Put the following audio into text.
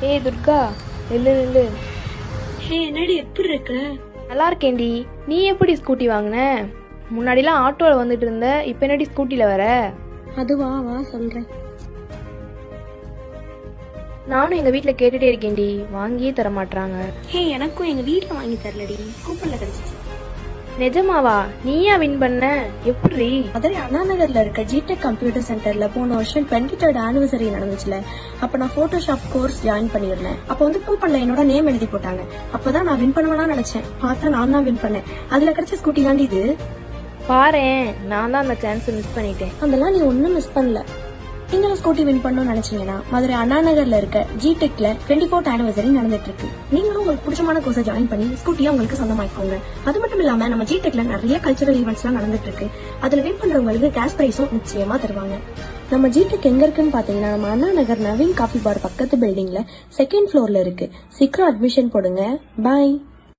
ஏய் துர்கா, நில்லு நில்லு. ஹே என்னடி எப்படி இருக்க? நல்லா இருக்கேன்டி. நீ எப்படி ஸ்கூட்டி வாங்கின? முன்னாடிலாம் ஆட்டோவில் வந்துட்டு இருந்த, இப்போ என்னடி ஸ்கூட்டியில் வர? அதுவா, வா சொல்றேன். நானும் எங்கள் வீட்டில் கேட்டுகிட்டே இருக்கேன்டி, வாங்கியே தர மாட்றாங்க. ஹே எனக்கும் எங்க வீட்டுல வாங்கி தரலடி, கூப்பன்ல கிடைச்சிச்சு. நிஜமாவா? நீயா வின் பண்ண? எப்படி? மதுரை அண்ணா நகர்ல இருக்க ஜிடெக் கம்ப்யூட்டர் சென்டர்ல போன வருஷம் 23rd ஆனிவர்சரி நடந்துச்சுல, அப்ப நான் போட்டோஷாப் கோர்ஸ் ஜாயின் பண்ணிருந்தேன். அப்ப வந்து கூப்பன்ல என்னோட நேம் எழுதி போட்டாங்க. அப்பதான் நான் வின் பண்ணுவேனா நினைச்சேன். பார்த்தா நான் தான் வின் பண்ணேன். அதுல கிடைச்ச ஸ்கூட்டி தாண்டி இது. பாரேன், நான் தான் அந்த சான்ஸை மிஸ் பண்ணிட்டேன். அதெல்லாம் நீ ஒன்னும் மிஸ் பண்ணல. நீங்களும் ஸ்கூட்டி வின் பண்ணணும்னு நினைச்சீங்கன்னா மதுரை அண்ணா நகர்ல இருக்க ஜிடெக்ல 24th ஆனிவர்சரி நடந்துட்டு இருக்கு. நீங்களும் உங்களுக்கு பிடிச்சமான கோர்ஸை ஜாயின் பண்ணி ஸ்கூட்டியா உங்களுக்கு சொந்தமாக்கோங்க. அது மட்டும் இல்லாம நம்ம ஜிடெக்ல நிறைய கல்ச்சரல் ஈவெண்ட்ஸ் எல்லாம் நடந்துட்டு இருக்கு. அதுல வின் பண்றவங்களுக்கு கேஷ் பிரைஸும் நிச்சயமா தருவாங்க. நம்ம ஜிடெக் எங்க இருக்குன்னு பாத்தீங்கன்னா நம்ம அண்ணா நகர் நவீன் காஃபி பார் பக்கத்து பில்டிங்ல 2nd ஃப்ளோர்ல இருக்கு. சீக்கிரம் அட்மிஷன் போடுங்க. பாய்.